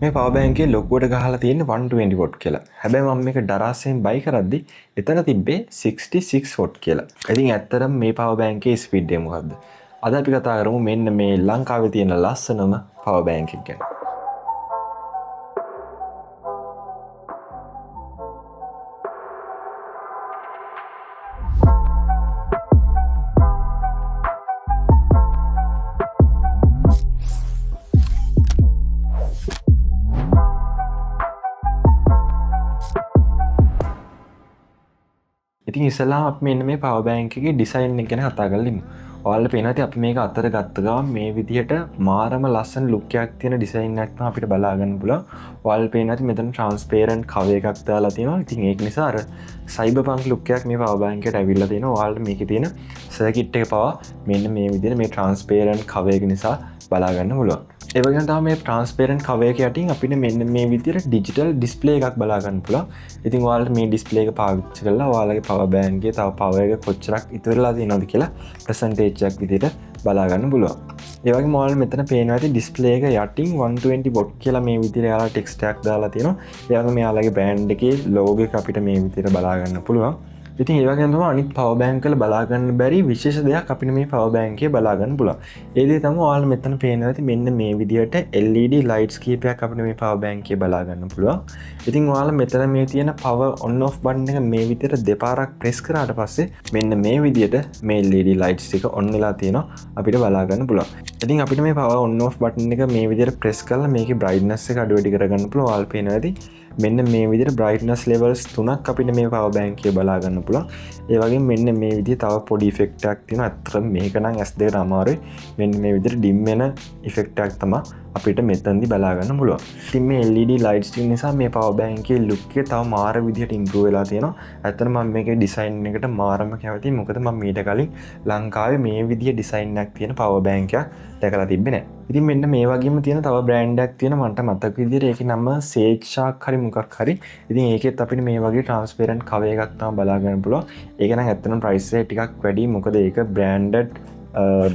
මේ power bank එකේ ලොකුවට ගහලා තියෙන්නේ 120 වොට් කියලා. හැබැයි මම මේක දරාසෙන් බයි කරද්දි එතන තිබ්බේ 66 වොට් කියලා. ඉතින් ඇත්තටම මේ පවර් බෑන්ක් එකේ ස්පීඩ් එක මොකද්ද? අද අපි කතා කරමු මෙන්න මේ ලංකාවේ තියෙන ලස්සනම පවර් බෑන්ක් එක ගැන. ඉතින් ඉස්සෙල්ලාම අපි මෙන්න මේ පවර් බෑන්ක් එකේ ඩිසයින් එක ගැන කතා කරලා ඉමු. ඔයාලට පේනවා ඇති අපි මේක අතර ගත්ත ගමන් මේ විදිහට මාරම ලස්සන ලුක් එකක් තියෙන ඩිසයින් එකක් තමයි අපිට බලා ගන්න පුළුවන්. ඔයාලට පේනවා ඇති මෙතන ට්‍රාන්ස්පේරන්ට් කවර් එකක් දාලා තියෙනවා. ඉතින් ඒක නිසා අර සයිබර්පන්ක් ලුක් එකක් මේ පවර් බෑන්ක් එකට ඇවිල්ලා තියෙනවා. ඔයාලට මේකේ තියෙන සර්කිට් එක පවා මෙන්න මේ විදිහට මේ ට්‍රාන්ස්පේරන්ට් කවර් එක නිසා බලා ගන්න පුළුවන්. ඒ වගේම තමයි මේ ට්‍රාන්ස්පේරන්ට් කවර් එක යටින් අපිට මෙන්න මේ විදිහට ඩිජිටල් ඩිස්ප්ලේ එකක් බලා ගන්න පුළුවන්. ඉතින් ඔයාලට මේ ඩිස්ප්ලේ එක පාවිච්චි කරලා ඔයාලගේ පවර් බෑන්ක් එකේ තව පවර් එක කොච්චරක් ඉතුරු වෙලා තියෙනවද කියලා ප්‍රසන්ටේජ් එකක් විදිහට බලා ගන්න පුළුවන්. ඒ වගේම ඔයාලට මෙතන පේනවා ඇති ඩිස්ප්ලේ එක යටින් 120 වොට් කියලා මේ විදිහට යාලා ටෙක්ස්ට් එකක් දාලා තියෙනවා. ඒ වගේම යාලගේ බ්‍රෑන්ඩ් එකේ ලෝගෝ එක අපිට මේ විදිහට බලා ගන්න පුළුවන්. ඉතින් ඒ වගේම තමයි අනිත් පවර් බෑන්ක් වල බලා ගන්න බැරි විශේෂ දෙයක් අපිට මේ පවර් බෑන්ක් එකේ බලා ගන්න පුළුවන්. ඒ දේ තමයි ඔයාලා මෙතන පේනවා ඇති මෙන්න මේ විදිහට LED lights කීපයක් අපිට මේ පවර් බෑන්ක් එකේ බලා ගන්න පුළුවන්. ඉතින් ඔයාලා මෙතන මේ තියෙන power on off button එක මේ විදිහට දෙපාරක් press කරාට පස්සේ මෙන්න මේ විදිහට මේ LED lights එක on වෙලා තියෙනවා අපිට බලා ගන්න පුළුවන්. ඉතින් අපිට මේ power on off button එක මේ විදිහට press කරලා මේකේ brightness එක අඩු වැඩි කරගන්න පුළුවන්. ඔයාලා පේනවා ඇති මෙන්න මේ විදිහට brightness levels 3ක් අපිට මේ power bank එකේ බලා ගන්න පුළුවන්. ඒ වගේම මෙන්න මේ විදිහේ තව පොඩි effect එකක් තියෙනවා. අත්‍තරම මේක නම් S2ට අමාරුයි. මෙන්න මේ විදිහට dim වෙන effect එකක් තමයි අපිට මෙතනදී බලා ගන්න පුළුවන්. ඉතින් මේ LED lights ටික නිසා මේ power bank එකේ look එක තව මාර විදිහට improve වෙලා තියෙනවා. ඇත්තටම මම මේකේ design එකට මාරම කැමතියි. මොකද මම මීට කලින් ලංකාවේ මේ විදිහේ design එකක් තියෙන power bank එකක් දැකලා තිබ්බේ නැහැ. ඉතින් මෙන්න මේ වගේම තියෙන තව බ්‍රෑන්ඩ් එකක් තියෙන මන්ට මතක විදිහට ඒකේ නම Sage Shark හරි මොකක් හරි. ඉතින් ඒකෙත් අපිට මේ වගේ transparent cover එකක් තමයි බලා ගන්න පුළුවන්. ඒක නම් ඇත්තටම price එක ටිකක් වැඩි. මොකද ඒක branded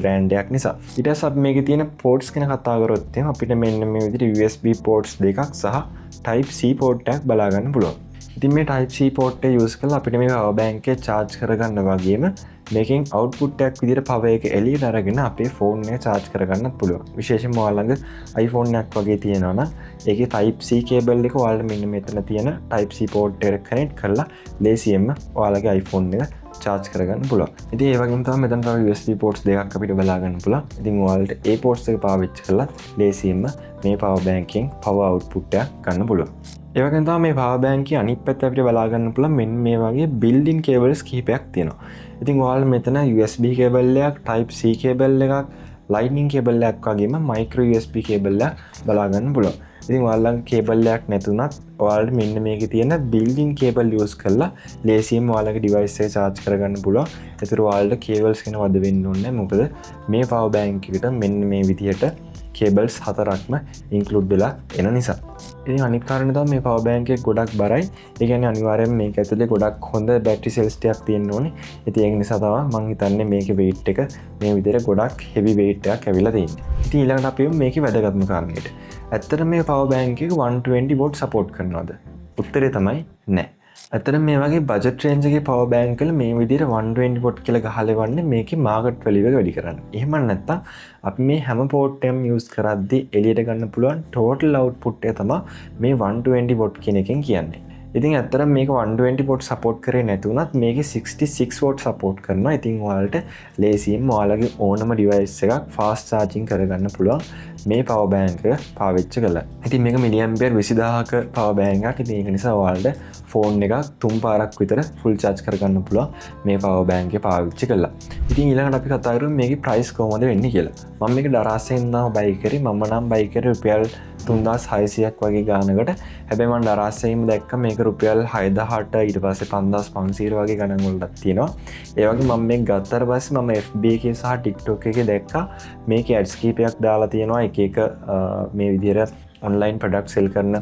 බ්‍රෑන්ඩ් එකක් නිසා. ඊට පස්සේ අපි මේකේ තියෙන ports ගැන කතා කරොත් එහෙනම් අපිට මෙන්න මේ විදිහට USB ports දෙකක් සහ Type C port එකක් බලා ගන්න පුළුවන්. ඉතින් මේ Type C port එක use කරලා අපිට මේ power bank එක charge කරගන්න වගේම මේකෙන් output එකක් විදිහට power එක එළියට අරගෙන අපේ phone එක charge කරගන්නත් පුළුවන්. විශේෂයෙන්ම ඔයාලා ළඟ iPhone එකක් වගේ තියෙනවා නම් ඒකේ Type C cable එක ඔයාලට මෙන්න මෙතන තියෙන Type C port එකට connect කරලා ලේසියෙන්ම ඔයාලගේ iPhone එක charge කරගන්න පුළුවන්. ඉතින් ඒ වගේම තමයි මෙතන තව USB ports දෙකක් අපිට බලා ගන්න පුළුවන්. ඉතින් ඔයාලට ඒ ports එක පාවිච්චි කරලා ලේසියෙන්ම මේ power bank එකෙන් power output එක ගන්න පුළුවන්. ඒ වගේම තමයි මේ power bank එකේ අනිත් පැත්ත අපිට බලා ගන්න පුළුවන් මෙන්න මේ වගේ built-in cables කිහිපයක් තියෙනවා. ඉතින් ඔයාලා මෙතන USB cable එකක්, Type C cable එකක්, Lightning cable එකක් වගේම micro USB cable එකක් බලා ගන්න පුළුවන්. ඉතින් ඔයාලගේ cable එකක් නැතුණත් ඔයාලට මෙන්න මේකේ තියෙන built-in cable use කරලා ලේසියෙන්ම ඔයාලගේ device එක charge කරගන්න පුළුවන්. ඒතර ඔයාලට cables කෙන වද වෙන්න ඕනේ නැහැ. මොකද මේ power bank එකට මෙන්න මේ විදිහට cables 4ක්ම include වෙලා එන නිසා. ඉතින් අනිත් කාරණේ තමයි මේ power bank එක ගොඩක් බරයි. ඒ කියන්නේ අනිවාර්යයෙන්ම මේක ඇතුලේ ගොඩක් හොඳ battery cells ටිකක් තියෙන්න ඕනේ. ඉතින් ඒක නිසා තමයි මම හිතන්නේ මේකේ weight එක මේ විදිහට ගොඩක් heavy weight එකක් ඇවිල්ලා තියෙන්නේ. ඉතින් ඊළඟට අපි මේකේ වැදගත්ම කාරණේට. ඇත්තට මේ power bank එක 120 watt support කරනවද? උත්තරේ තමයි නැහැ. ඇත්තට මේ වගේ budget range එකේ power bank වල මේ විදිහට 120 watt කියලා ගහලා වන්නේ මේකේ market value එක වැඩි කරන්න. එහෙම නැත්නම් අපි මේ හැම port එකම use කරද්දී එළියට ගන්න පුළුවන් total output එක තමයි මේ 120 watt කියන එකෙන් කියන්නේ. ඉතින් ඇත්තටම මේක 120 watt support කරේ නැතුණත් මේකේ 66 watt support කරනවා. ඉතින් ඔයාලට ලේසියෙන් ඔයාලගේ ඕනම device එකක් fast charging කරගන්න පුළුවන් මේ power bank එක පාවිච්චි කළා. ඉතින් මේක milliampere 20000ක power bank එකක්. ඉතින් ඒක නිසා ඔයාලට phone එකක් 3 පාරක් විතර full charge කරගන්න පුළුවන් මේ power bank එක පාවිච්චි කළා. ඉතින් ඊළඟට අපි කතා කරමු මේකේ price කොහොමද වෙන්නේ කියලා. මම මේක දරාසෙන් නම් buy කරේ. මම නම් buy කරේ රුපියල් 3600ක් වගේ ගානකට. හැබැයි මම දරාසෙන්ම දැක්ක මේක රුපියල් 6000ට ඊට පස්සේ 5500 වගේ ගණන් වලටත් තියෙනවා. ඒ වගේ මම මේක ගත්තාට පස්සේ මම FB එකේ සහ TikTok එකේ දැක්කා මේකේ ads කීපයක් දාලා තියෙනවා එක එක මේ විදිහට online product sell කරන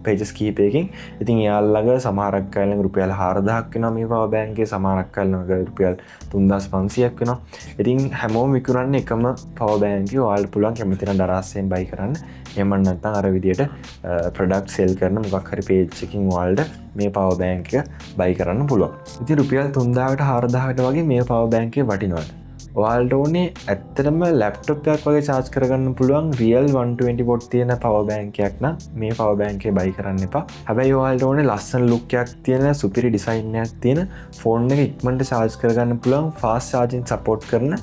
පේජස් කීපයකින්. ඉතින් යාල්ලග සමහරක් අයලඟ රුපියල් 4000ක් වෙනවා මේ පවර් බෑන්ක් එකේ, සමහරක් අයලඟ රුපියල් 3500ක් වෙනවා. ඉතින් හැමෝම විකුණන්නේ එකම පවර් බෑන්ක් එක. ඔයාලට පුළුවන් කැමති නම් දරාස්සෙන් බයි කරන්න. එහෙම නැත්නම් අර විදියට ප්‍රොඩක්ට් සෙල් කරන මොකක් හරි පේජ් එකකින් ඔයාලට මේ පවර් බෑන්ක් එක බයි කරන්න පුළුවන්. ඉතින් රුපියල් 3000කට 4000කට වගේ මේ පවර් බෑන්ක් එක වටිනවා. ඔයාලට ඕනේ ඇත්තටම ලැප්ටොප් එකක් වගේ charge කරගන්න පුළුවන් real 120 watt තියෙන power bank එකක් නම් මේ power bank එක buy කරන්න එපා. හැබැයි ඔයාලට ඕනේ ලස්සන look එකක් තියෙන superior design එකක් තියෙන phone එක ඉක්මනට charge කරගන්න පුළුවන් fast charging support කරන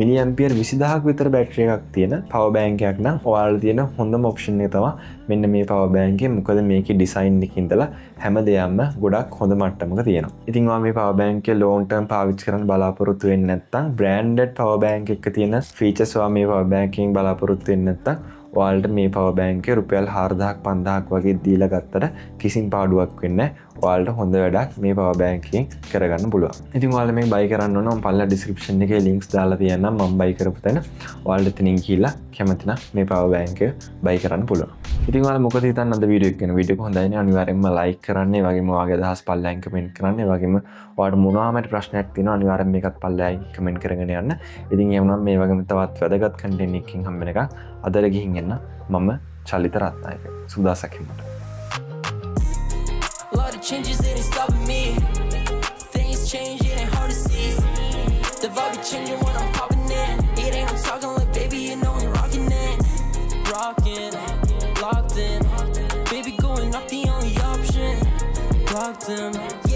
milliampere 20000ක් විතර battery එකක් තියෙන power bank එකක් නම් ඔයාලට තියෙන හොඳම option එක තමයි මෙන්න මේ power bank එක. මොකද මේකේ design එකකින් ඉඳලා හැමදේම ගොඩක් හොඳ මට්ටමක තියෙනවා. ඉතින් ඔයා මේ power bank එක long term පාවිච්චි කරන්න බලාපොරොත්තු වෙන්නේ නැත්නම් branded power bank එක තියෙන features ඔයා මේ power bank එකෙන් බලාපොරොත්තු වෙන්නේ නැත්නම් ඔයාලට මේ power bank එක රුපියල් 4000ක් 5000ක් වගේ දීලා ගත්තට කිසිම පාඩුවක් වෙන්නේ නැහැ. ඔයාලට හොඳ වැඩක් මේ power bank එකෙන් කරගන්න පුළුවන්. ඉතින් ඔයාලා මේක buy කරන්න ඕන මම පල්ලා description එකේ links දාලා තියෙනවා මම buy කරපු තැන. ඔයාලට එතනින් ගිහලා කැමති නම් මේ power bank එක buy කරන්න පුළුවන්. ඉතින් ඔයාලා මොකද හිතන්නේ අද වීඩියෝ එක ගැන? වීඩියෝ එක හොඳයි නේ අනිවාර්යෙන්ම like කරන්න. ඒ වගේම ඔයාගේ අදහස් පල්ලෙන් comment කරන්න. ඒ වගේම ඔයාලට මොනවාම ප්‍රශ්නයක් තියෙනවා අනිවාර්යෙන් මේකත් පල්ලෙන් comment කරගෙන යන්න. ඉතින් එහෙනම් මේ වගේම තවත් වැදගත් content එකකින් හම්බ වෙනකන් අදට ගිහින් එන්න. මම චලිත Ratnayake. සුදාසක් හිමට. Changes it ain't stopping me. Things change, it ain't hard to see. The vibe be changing when I'm popping in. It ain't I'm talking like baby, you know I'm rocking it. Rocking, locked in. Baby going up the only option. Locked in.